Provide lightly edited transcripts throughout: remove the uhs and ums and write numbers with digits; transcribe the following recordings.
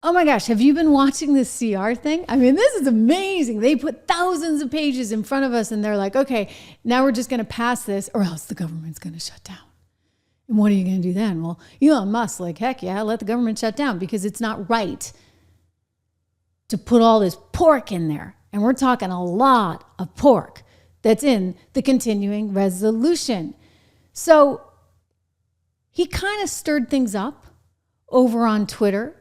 Oh my gosh, have you been watching this CR thing? I mean, this is amazing. They put thousands of pages in front of us and they're like, okay, now we're just going to pass this or else the government's going to shut down. And what are you going to do then? Well, Elon Musk, like, heck yeah, let the government shut down because it's not right to put all this pork in there. And we're talking a lot of pork that's in the continuing resolution. So he kind of stirred things up over on Twitter.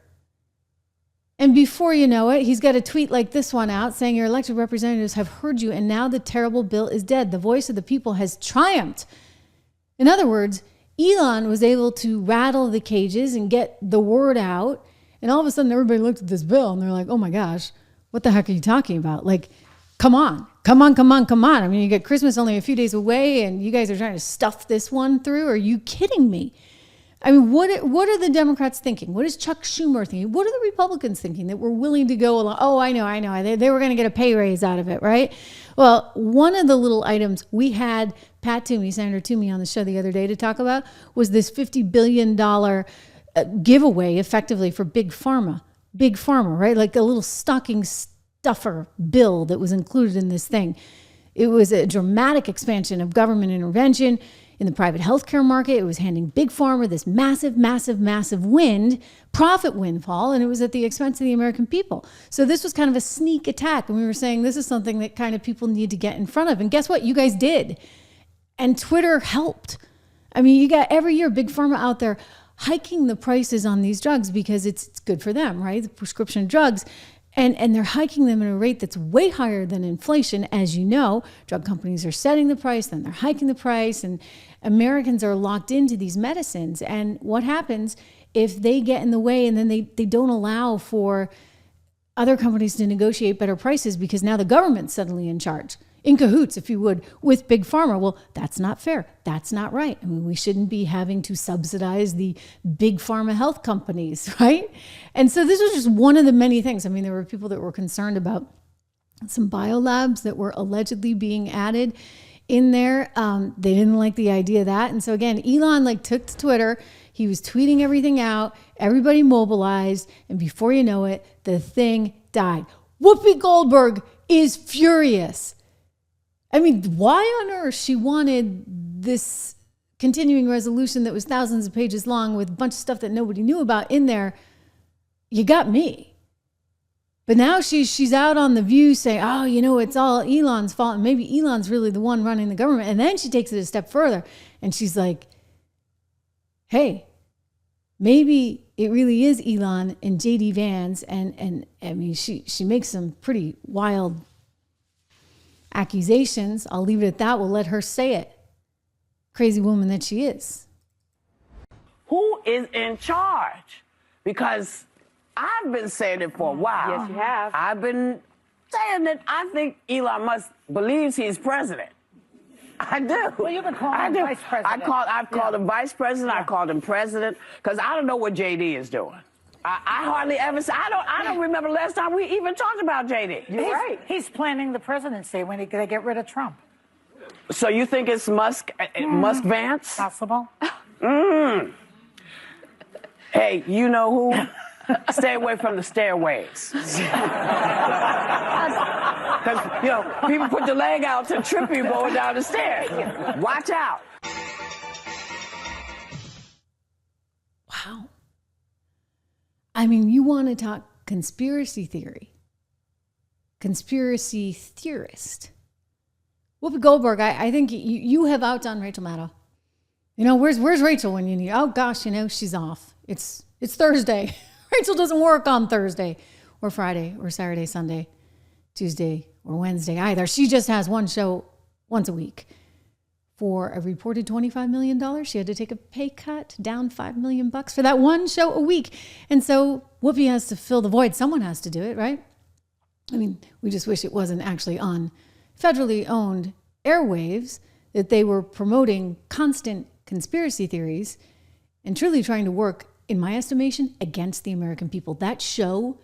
And before you know it, he's got a tweet like this one out saying your elected representatives have heard you and now the terrible bill is dead. The voice of the people has triumphed. In other words, Elon was able to rattle the cages and get the word out. And all of a sudden everybody looked at this bill and they're like, oh my gosh, what the heck are you talking about? Like, come on. I mean, you get Christmas only a few days away and you guys are trying to stuff this one through. Are you kidding me? I mean, what are the Democrats thinking? What is Chuck Schumer thinking? What are the Republicans thinking that we're willing to go along? Oh, I know. They were going to get a pay raise out of it, right? Well, one of the little items we had Pat Toomey, Senator Toomey, on the show the other day to talk about was this $50 billion giveaway effectively for Big Pharma, right? Like a little stocking stuffer bill that was included in this thing. It was a dramatic expansion of government intervention in the private healthcare market. It was handing Big Pharma this massive profit windfall, and it was at the expense of the American people. So this was kind of a sneak attack, and we were saying this is something that kind of people need to get in front of. And guess what? You guys did. And Twitter helped. I mean, you got every year Big Pharma out there hiking the prices on these drugs because it's good for them, right? The prescription drugs. And they're hiking them at a rate that's way higher than inflation. As you know, drug companies are setting the price, then they're hiking the price, and Americans are locked into these medicines. And what happens if they get in the way and then they don't allow for other companies to negotiate better prices because now the government's suddenly in charge, in cahoots, if you would, with Big Pharma? Well, that's not fair. That's not right. I mean, we shouldn't be having to subsidize the Big Pharma health companies, right? And so this was just one of the many things. I mean, there were people that were concerned about some biolabs that were allegedly being added in there. They didn't like the idea of that. And so again, Elon took to Twitter. He was tweeting everything out. Everybody mobilized. And before you know it, the thing died. Whoopi Goldberg is furious. I mean, why on earth she wanted this continuing resolution that was thousands of pages long with a bunch of stuff that nobody knew about in there, you got me. But now she's out on The View saying, oh, it's all Elon's fault, and maybe Elon's really the one running the government. And then she takes it a step further, and she's like, hey, maybe it really is Elon and J.D. Vance. And I mean, she makes some pretty wild accusations. I'll leave it at that. We'll let her say it. Crazy woman that she is. Who is in charge? Because I've been saying it for a while. Yes, you have. I've been saying that I think Elon Musk believes he's president. I do. Well, you've been calling him vice president. I've called him vice president. I called him president because I don't know what JD is doing. I hardly ever say. I don't remember the last time we even talked about JD. You're right. He's planning the presidency when they get rid of Trump. So you think it's Musk Vance? Possible. Hey, you know who? Stay away from the stairways. Because, people put the leg out to trip you going down the stairs. Watch out. Wow. I mean, you want to talk conspiracy theory, conspiracy theorist. Whoopi Goldberg, I think you have outdone Rachel Maddow. Where's Rachel when you need? Oh gosh, she's off. It's Thursday. Rachel doesn't work on Thursday or Friday or Saturday, Sunday, Tuesday or Wednesday either. She just has one show once a week. For a reported $25 million, she had to take a pay cut, down $5 million for that one show a week. And so Whoopi has to fill the void. Someone has to do it, right? I mean, we just wish it wasn't actually on federally owned airwaves, that they were promoting constant conspiracy theories and truly trying to work, in my estimation, against the American people. That show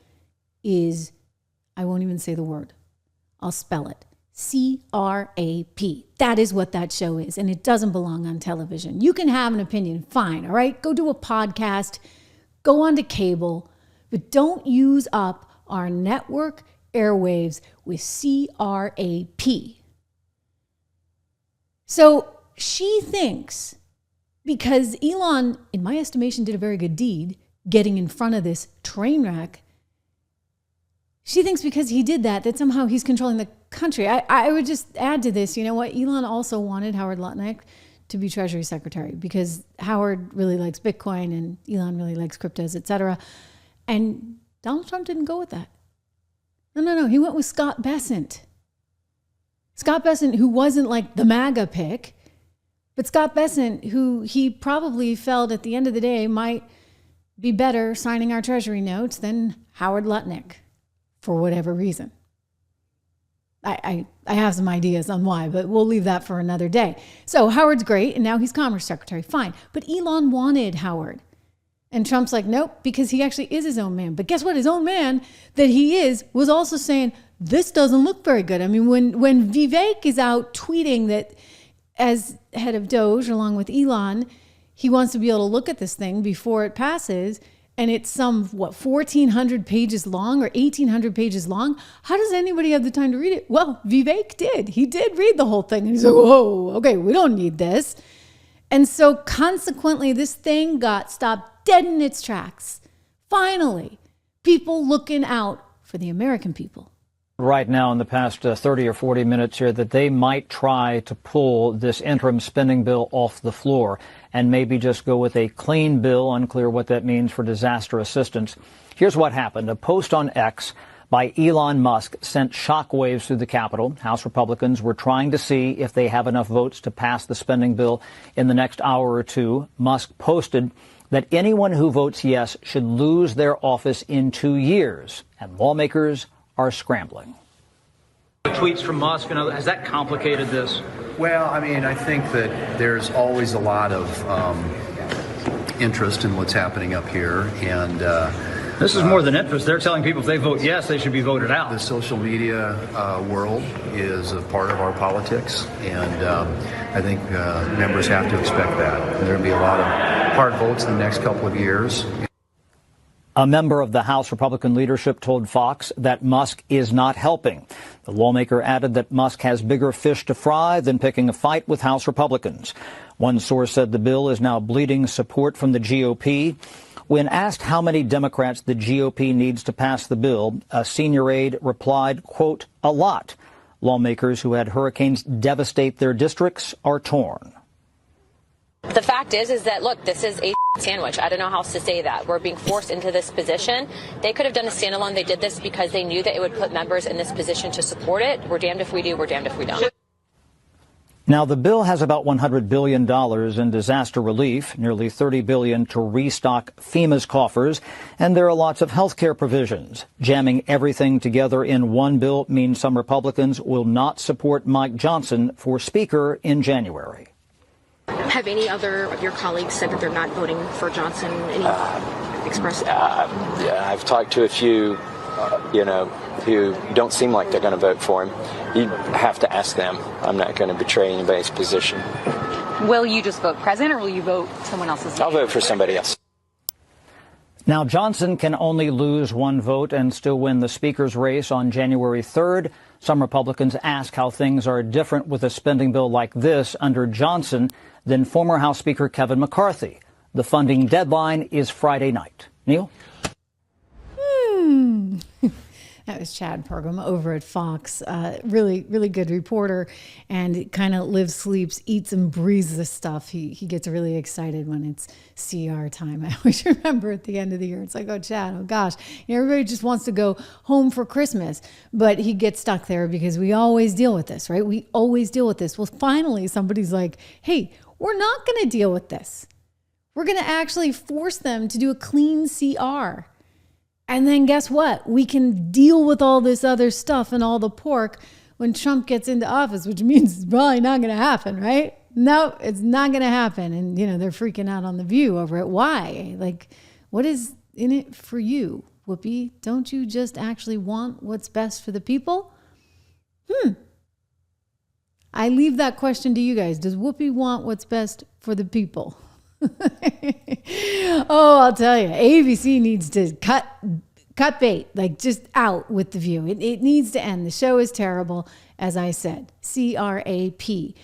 is, I won't even say the word. I'll spell it. C-R-A-P. That is what that show is, and it doesn't belong on television. You can have an opinion, fine, all right? Go do a podcast, go on to cable, but don't use up our network airwaves with CRAP. So she thinks because Elon, in my estimation, did a very good deed getting in front of this train wreck, she thinks because he did that, that somehow he's controlling the country. I would just add to this, you know what? Elon also wanted Howard Lutnick to be Treasury Secretary because Howard really likes Bitcoin and Elon really likes cryptos, et cetera. And Donald Trump didn't go with that. No. He went with Scott Bessent. Scott Bessent, who wasn't like the MAGA pick, but Scott Bessent, who he probably felt at the end of the day might be better signing our Treasury notes than Howard Lutnick for whatever reason. I have some ideas on why, but we'll leave that for another day. So Howard's great, and now he's Commerce Secretary. Fine. But Elon wanted Howard. And Trump's like, nope, because he actually is his own man. But guess what? His own man that he is was also saying, this doesn't look very good. I mean, when Vivek is out tweeting that as head of Doge, along with Elon, he wants to be able to look at this thing before it passes, and it's some, 1,400 pages long or 1,800 pages long. How does anybody have the time to read it? Well, Vivek did. He did read the whole thing. And he's like, whoa, okay, we don't need this. And so consequently, this thing got stopped dead in its tracks. Finally, people looking out for the American people. Right now in the past 30 or 40 minutes here that they might try to pull this interim spending bill off the floor and maybe just go with a clean bill. Unclear what that means for disaster assistance. Here's what happened. A post on X by Elon Musk sent shockwaves through the Capitol. House Republicans were trying to see if they have enough votes to pass the spending bill in the next hour or two. Musk posted that anyone who votes yes should lose their office in 2 years, and lawmakers are scrambling. Tweets from Musk and others, has that complicated this? Well, I mean, I think that there's always a lot of interest in what's happening up here, and this is more than interest. They're telling people if they vote yes, they should be voted out. The social media world is a part of our politics, and I think members have to expect that. There will be a lot of hard votes in the next couple of years. A member of the House Republican leadership told Fox that Musk is not helping. The lawmaker added that Musk has bigger fish to fry than picking a fight with House Republicans. One source said the bill is now bleeding support from the GOP. When asked how many Democrats the GOP needs to pass the bill, a senior aide replied, quote, a lot. Lawmakers who had hurricanes devastate their districts are torn. The fact is that, look, this is a sandwich. I don't know how else to say that. We're being forced into this position. They could have done a standalone. They did this because they knew that it would put members in this position to support it. We're damned if we do. We're damned if we don't. Now, the bill has about $100 billion in disaster relief, nearly $30 billion to restock FEMA's coffers, and there are lots of health care provisions. Jamming everything together in one bill means some Republicans will not support Mike Johnson for Speaker in January. Have any other of your colleagues said that they're not voting for Johnson? I've talked to a few, who don't seem like they're going to vote for him. You have to ask them. I'm not going to betray anybody's position. Will you just vote president, or will you vote someone else's? I'll vote for somebody else. Now, Johnson can only lose one vote and still win the Speaker's race on January 3rd. Some Republicans ask how things are different with a spending bill like this under Johnson than former House Speaker Kevin McCarthy. The funding deadline is Friday night. Neil? That was Chad Pergam over at Fox. Really, really good reporter, and kind of lives, sleeps, eats, and breathes this stuff. He gets really excited when it's CR time. I always remember at the end of the year, it's like, oh, Chad, oh gosh. Everybody just wants to go home for Christmas, but he gets stuck there because we always deal with this, right? We always deal with this. Well, finally, somebody's like, hey, we're not going to deal with this. We're going to actually force them to do a clean CR. And then guess what? We can deal with all this other stuff and all the pork when Trump gets into office, which means it's probably not going to happen, right? No, it's not going to happen. And, they're freaking out on The View over it. Why? Like, what is in it for you, Whoopi? Don't you just actually want what's best for the people? I leave that question to you guys. Does Whoopi want what's best for the people? Oh, I'll tell you, ABC needs to cut cut bait, like just out with The View. It needs to end. The show is terrible, as I said. CRAP.